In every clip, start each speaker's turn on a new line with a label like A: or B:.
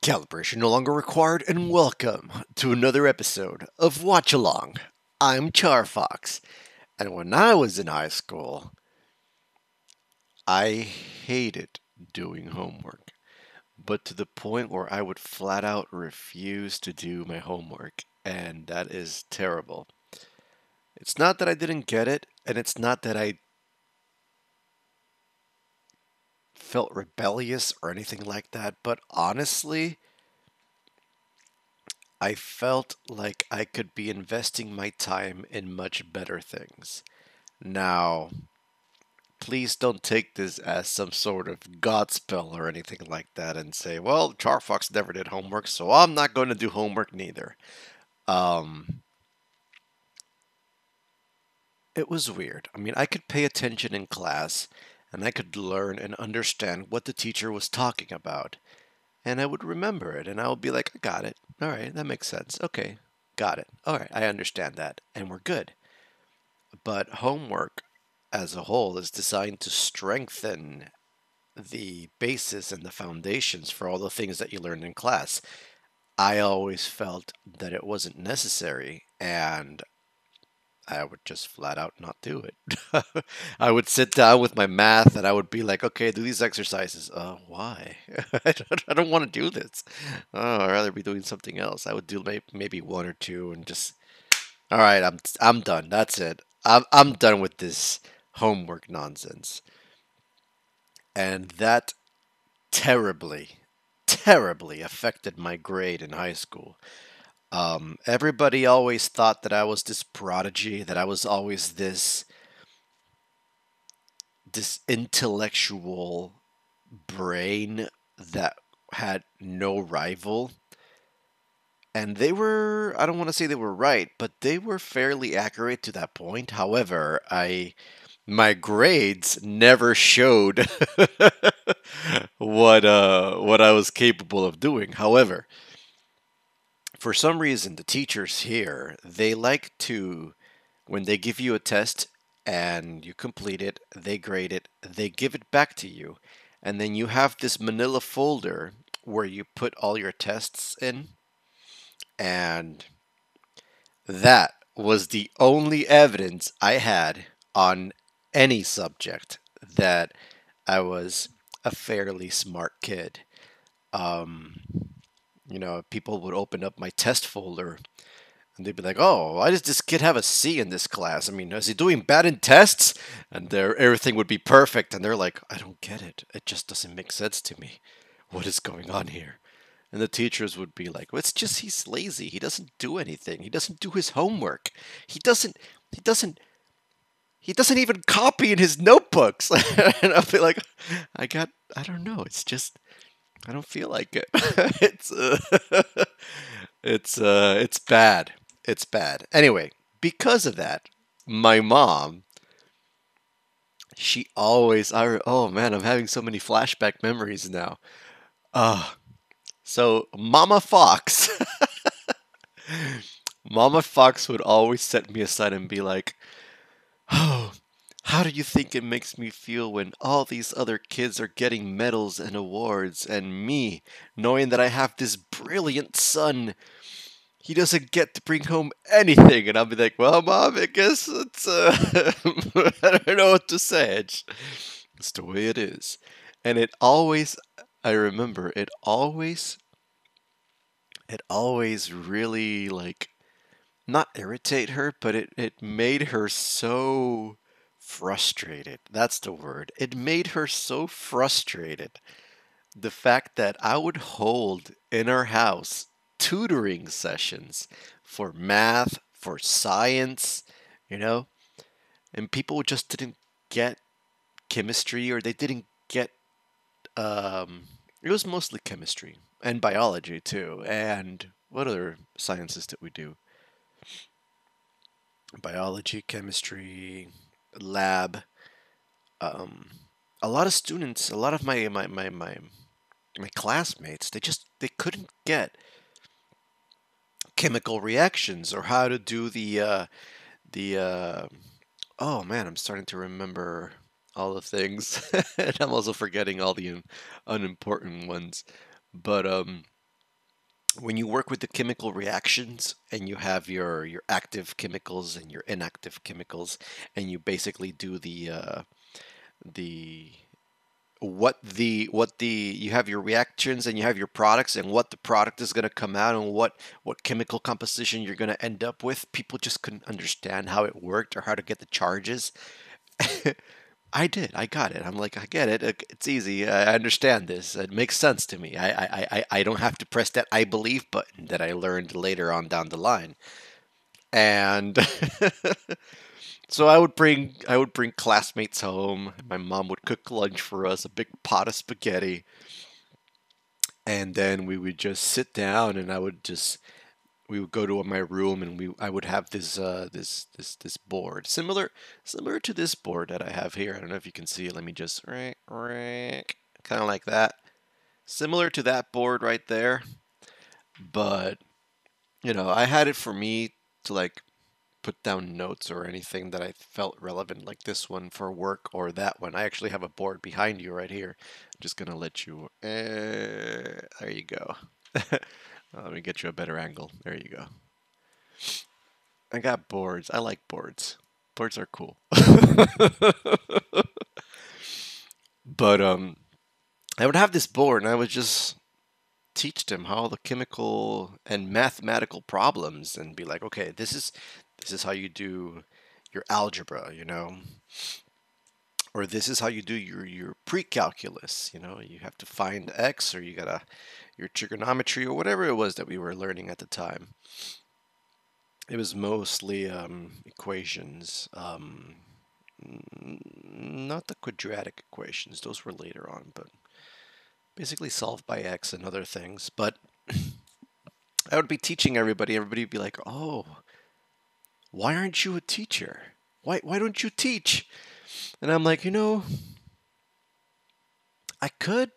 A: Calibration no longer required, and welcome to another episode of Watch Along. I'm CharFox, and when I was in high school, I hated doing homework, but to the point where I would flat out refuse to do my homework, and that is terrible. It's not that I didn't get it, and it's not that I felt rebellious or anything like that, but honestly, I felt like I could be investing my time in much better things. Now, please don't take this as some sort of God spell or anything like that and say, well, Charfox never did homework, so I'm not going to do homework neither. Um, it was weird. I mean, I could pay attention in class and I could learn and understand what the teacher was talking about. And I would remember it and I would be like, I got it. All right, that makes sense. Okay, got it. All right, I understand that. And we're good. But homework as a whole is designed to strengthen the basis and the foundations for all the things that you learned in class. I always felt that it wasn't necessary and I would just flat out not do it. I would sit down with my math and I would be like, okay, do these exercises. Why? I don't want to do this. Oh, I'd rather be doing something else. I would do maybe one or two and just, all right, I'm done. That's it. I'm done with this homework nonsense. And that terribly, terribly affected my grade in high school. Everybody always thought that I was this prodigy, that I was always this intellectual brain that had no rival. And they were, I don't want to say they were right, but they were fairly accurate to that point. However, my grades never showed what I was capable of doing. However, for some reason the teachers here, they like to, when they give you a test and you complete it, they grade it, they give it back to you, and then you have this manila folder where you put all your tests in, and that was the only evidence I had on any subject that I was a fairly smart kid. Um, People would open up my test folder and they'd be like, "Oh, why does this kid have a C in this class? I mean, is he doing bad in tests?" And everything would be perfect, and they're like, "I don't get it. It just doesn't make sense to me. What is going on here?" And the teachers would be like, "Well, it's just he's lazy. He doesn't do anything. He doesn't do his homework. He doesn't. He doesn't. He doesn't even copy in his notebooks." And I'll be like, "I got. I don't know. It's just. I don't feel like it. it's. It's bad. It's bad. Anyway, because of that, my mom, she always. Oh man, I'm having so many flashback memories now. Uh, so Mama Fox. Mama Fox would always set me aside and be like, "Oh, how do you think it makes me feel when all these other kids are getting medals and awards, and me, knowing that I have this brilliant son, he doesn't get to bring home anything?" And I'll be like, "Well, Mom, I guess it's, I don't know what to say. It's the way it is." And it always, I remember, it always really, like, not irritate her, but it made her so frustrated. That's the word. It made her so frustrated. The fact that I would hold in our house tutoring sessions for math, for science, you know, and people just didn't get chemistry or they didn't get, it was mostly chemistry and biology too. And what other sciences did we do? Biology, chemistry, lab. Um, a lot of students, a lot of my classmates, they couldn't get chemical reactions or how to do the oh man, I'm starting to remember all the things and I'm also forgetting all the unimportant ones. But when you work with the chemical reactions and you have your active chemicals and your inactive chemicals, and you basically do the what the you have your reactions and you have your products and what the product is going to come out and what chemical composition you're going to end up with. People just couldn't understand how it worked or how to get the charges. I did. I got it. I'm like, I get it. It's easy. I understand this. It makes sense to me. I don't have to press that I believe button that I learned later on down the line. And so I would bring classmates home. My mom would cook lunch for us, a big pot of spaghetti, and then we would just sit down, and we would go to my room, and I would have this board similar to this board that I have here. I don't know if you can see it. Let me just kind of like that, similar to that board right there. But I had it for me to like put down notes or anything that I felt relevant, like this one for work or that one. I actually have a board behind you right here. I'm just gonna let you. There you go. Let me get you a better angle. There you go. I got boards. I like boards. Boards are cool. But I would have this board, and I would just teach them how the chemical and mathematical problems, and be like, okay, this is how you do your algebra, or this is how you do your pre-calculus. You have to find x, or you gotta your trigonometry or whatever it was that we were learning at the time. It was mostly equations, not the quadratic equations. Those were later on, but basically solved by x and other things. But I would be teaching everybody. Everybody would be like, "Oh, why aren't you a teacher? Why don't you teach?" And I'm like, I could,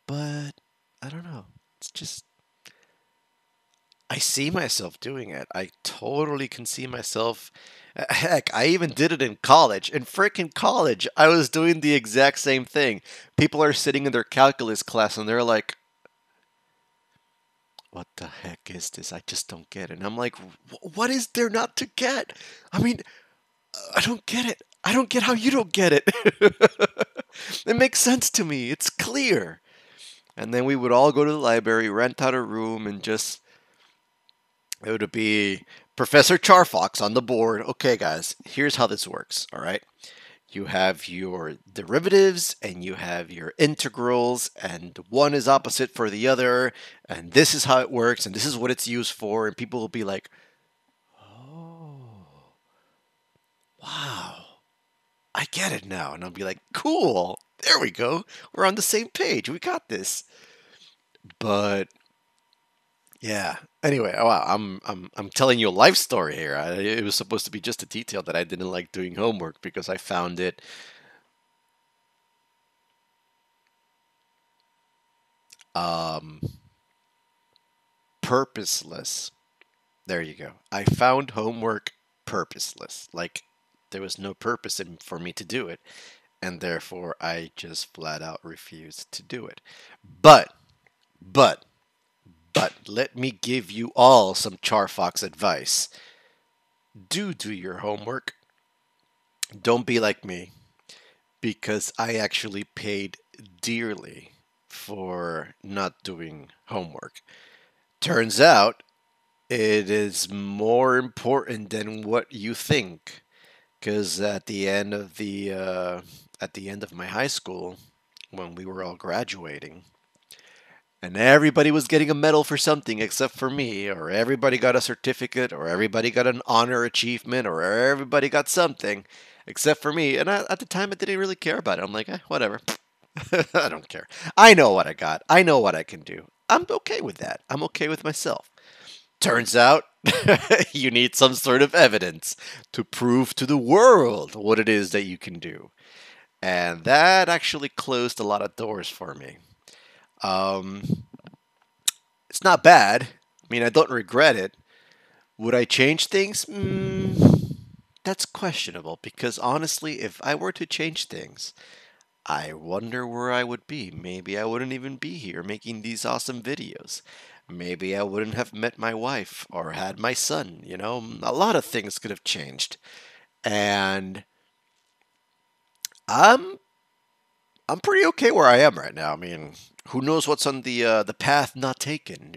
A: but I don't know. It's just I see myself doing it. I totally can see myself. Heck, I even did it in college. In freaking college, I was doing the exact same thing. People are sitting in their calculus class and they're like, "What the heck is this? I just don't get it." And I'm like, What is there not to get? I mean, I don't get it. I don't get how you don't get it." It makes sense to me. It's clear. And then we would all go to the library, rent out a room, and just it would be Professor CharFox on the board. Okay, guys, here's how this works. All right. You have your derivatives and you have your integrals, and one is opposite for the other, and this is how it works, and this is what it's used for. And people will be like, "Oh, wow, I get it now." And I'll be like, "Cool, there we go. We're on the same page. We got this." But yeah. Anyway, oh, wow, I'm telling you a life story here. It was supposed to be just a detail that I didn't like doing homework because I found it um, purposeless. There you go. I found homework purposeless. Like there was no purpose for me to do it, and therefore I just flat out refused to do it. But, but, but let me give you all some Charfox advice. Do your homework. Don't be like me, because I actually paid dearly for not doing homework. Turns out it is more important than what you think. Because at the end of my high school, when we were all graduating, and everybody was getting a medal for something except for me, or everybody got a certificate, or everybody got an honor achievement, or everybody got something except for me. And at the time, I didn't really care about it. I'm like, whatever. I don't care. I know what I got. I know what I can do. I'm okay with that. I'm okay with myself. Turns out you need some sort of evidence to prove to the world what it is that you can do. And that actually closed a lot of doors for me. Um, it's not bad. I mean, I don't regret it. Would I change things? That's questionable because honestly, if I were to change things, I wonder where I would be. Maybe I wouldn't even be here making these awesome videos. maybe I wouldn't have met my wife or had my son. A lot of things could have changed. And I'm I'm pretty okay where I am right now. I mean, who knows what's on the path not taken.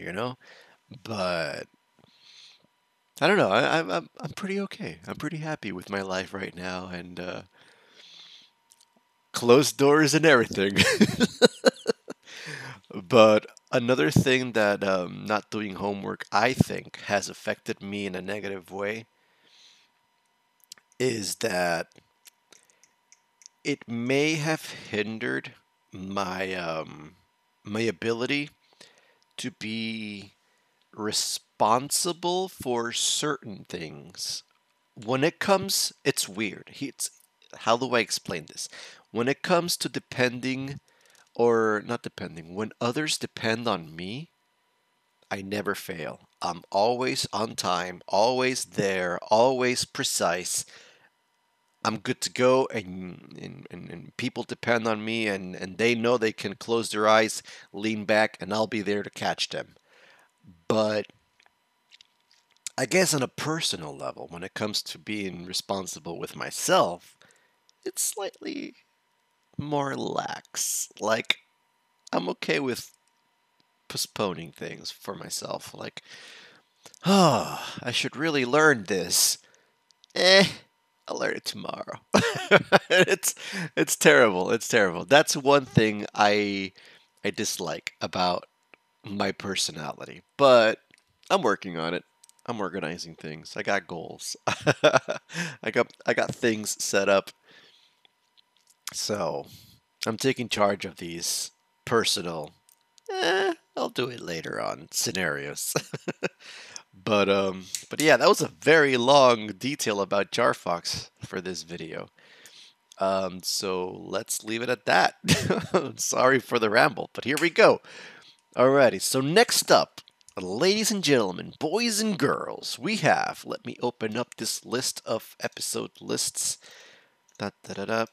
A: But I don't know. I'm pretty okay. I'm pretty happy with my life right now, and closed doors and everything. But another thing that not doing homework, I think, has affected me in a negative way is that it may have hindered my ability to be responsible for certain things. When it comes, it's weird. How do I explain this? When it comes to depending or not depending, when others depend on me, I never fail. I'm always on time, always there, always precise. I'm good to go, and people depend on me, and they know they can close their eyes, lean back, and I'll be there to catch them. But I guess on a personal level, when it comes to being responsible with myself, it's slightly more lax. Like, I'm okay with postponing things for myself. Like, oh, I should really learn this. Eh, I'll learn it tomorrow. it's it's terrible. It's terrible. That's one thing I dislike about my personality. But I'm working on it. I'm organizing things. I got goals. I got things set up. So I'm taking charge of these personal. I'll do it later on scenarios. But yeah, that was a very long detail about CharFox for this video. So let's leave it at that. Sorry for the ramble, but here we go. Alrighty, so next up, ladies and gentlemen, boys and girls, we have, let me open up this list of episode lists. Da, da, da, da.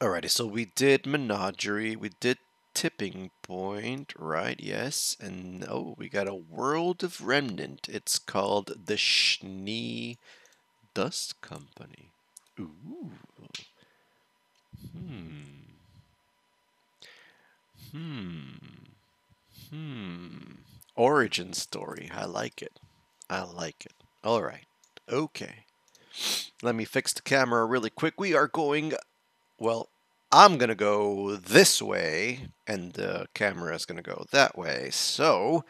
A: Alrighty, so we did Menagerie, we did Tipping Point, right? Yes, and oh, we got a World of Remnant. It's called the Schnee Dust Company. Ooh. Hmm. Hmm. Hmm. Origin story. I like it. I like it. All right. Okay. Let me fix the camera really quick. We are going, well, I'm going to go this way, and the camera is going to go that way. So,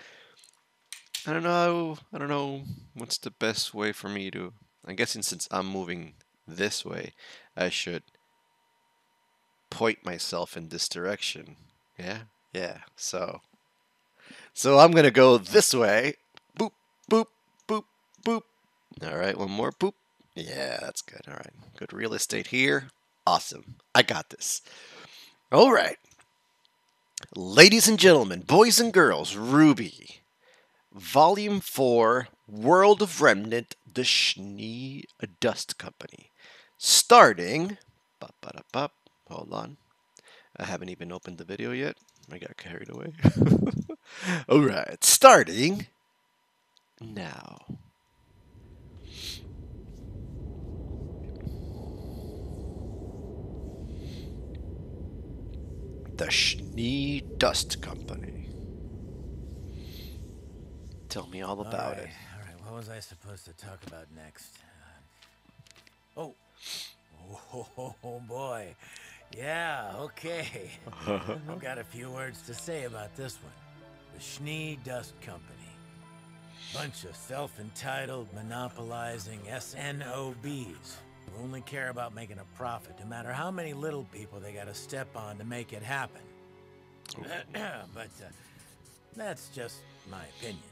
A: I don't know. I don't know what's the best way for me to. I'm guessing since I'm moving this way, I should point myself in this direction. Yeah? Yeah. So I'm going to go this way. Boop, boop, boop, boop. All right, one more. Boop. Yeah, that's good. All right. Good real estate here. Awesome. I got this. All right. Ladies and gentlemen, boys and girls, RWBY. Volume 4, World of Remnant, the Schnee Dust Company. Starting. Hold on. I haven't even opened the video yet. I got carried away. Alright, starting now. The Schnee Dust Company. Tell me all about it.
B: All right, what was I supposed to talk about next? Oh. Oh, boy. Yeah, okay. I've got a few words to say about this one. The Schnee Dust Company. Bunch of self-entitled, monopolizing SNOBs who only care about making a profit, no matter how many little people they gotta step on to make it happen. But that's just my opinion.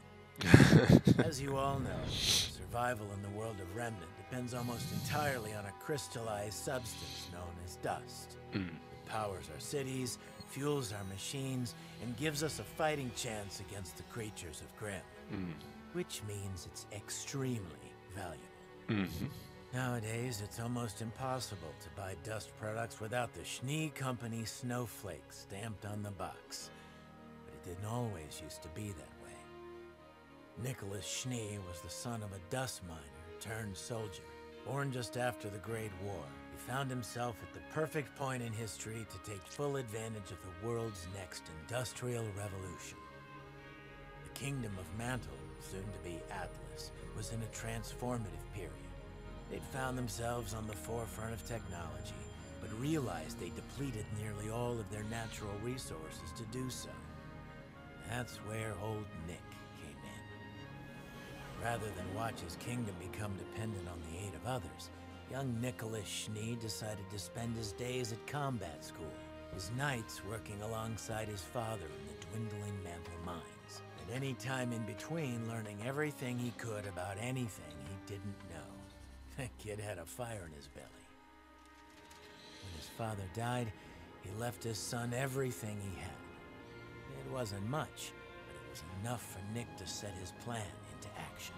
B: As you all know, survival in the world of Remnant depends almost entirely on a crystallized substance known as dust. It powers our cities, fuels our machines, and gives us a fighting chance against the creatures of Grimm. Which means it's extremely valuable. Nowadays, it's almost impossible to buy dust products without the Schnee Company snowflake stamped on the box. didn't always used to be that way. Nicholas Schnee was the son of a dust miner turned soldier. Born just after the Great War, he found himself at the perfect point in history to take full advantage of the world's next industrial revolution. The Kingdom of Mantle, soon to be Atlas, was in a transformative period. They'd found themselves on the forefront of technology, but realized they depleted nearly all of their natural resources to do so. That's where old Nick came in. Rather than watch his kingdom become dependent on the aid of others, young Nicholas Schnee decided to spend his days at combat school, his nights working alongside his father in the dwindling Mantle mines, and any time in between learning everything he could about anything he didn't know. The kid had a fire in his belly. When his father died, he left his son everything he had. It wasn't much, but it was enough for Nick to set his plan into action.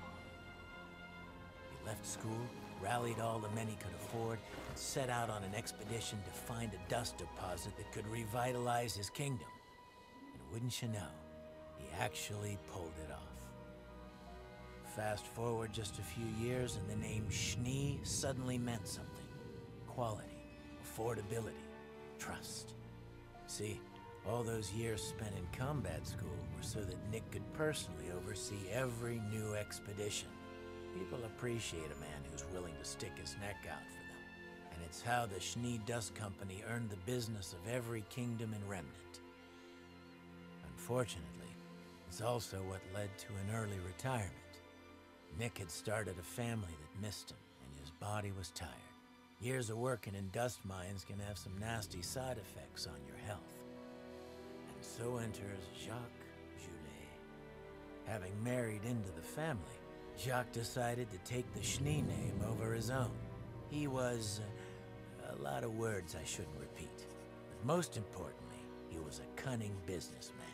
B: He left school, rallied all the men he could afford, and set out on an expedition to find a dust deposit that could revitalize his kingdom. And wouldn't you know, he actually pulled it off. Fast forward just a few years, and the name Schnee suddenly meant something. Quality, affordability, trust. See, all those years spent in combat school were so that Nick could personally oversee every new expedition. People appreciate a man who's willing to stick his neck out for them. And it's how the Schnee Dust Company earned the business of every kingdom and remnant. Unfortunately, it's also what led to an early retirement. Nick had started a family that missed him, and his body was tired. Years of working in dust mines can have some nasty side effects on your health. And so enters Jacques Joulet. Having married into the family, Jacques decided to take the Schnee name over his own. He was a lot of words I shouldn't repeat, but most importantly, he was a cunning businessman.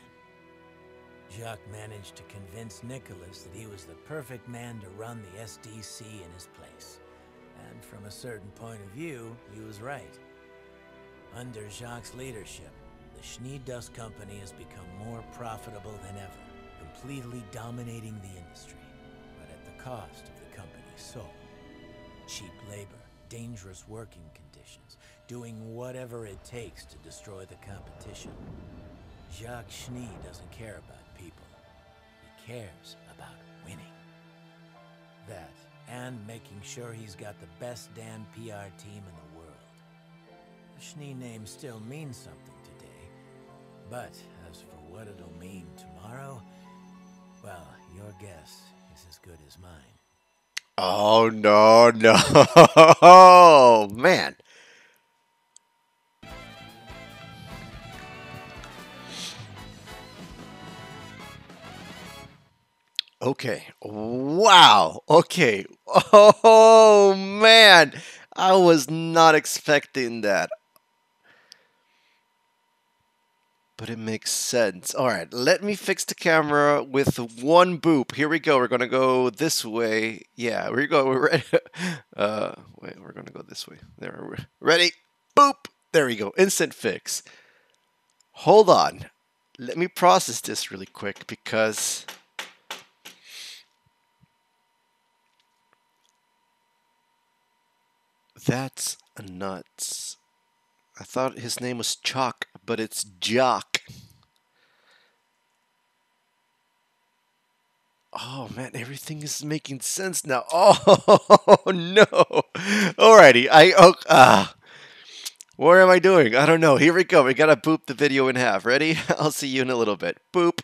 B: Jacques managed to convince Nicholas that he was the perfect man to run the SDC in his place. And from a certain point of view, he was right. Under Jacques' leadership, the Schnee Dust Company has become more profitable than ever, completely dominating the industry, but at the cost of the company's soul. Cheap labor, dangerous working conditions, doing whatever it takes to destroy the competition. Jacques Schnee doesn't care about people. He cares about winning. That, and making sure he's got the best damn PR team in the world. The Schnee name still means something today, but as for what it'll mean tomorrow, well, your guess is as good as mine.
A: Oh, no, no. Oh, man. Okay. Wow. Okay. Oh, man. I was not expecting that. But it makes sense. All right, let me fix the camera with one boop. Here we go. We're gonna go this way. Yeah, we go. We're ready. Wait, we're gonna go this way. There, we're ready. Boop. There we go. Instant fix. Hold on. Let me process this really quick because that's nuts. I thought his name was Chalk, but it's Jock. Oh man, everything is making sense now. Oh no. Alrighty, what am I doing? I don't know. Here we go. We gotta boop the video in half. Ready? I'll see you in a little bit. Boop.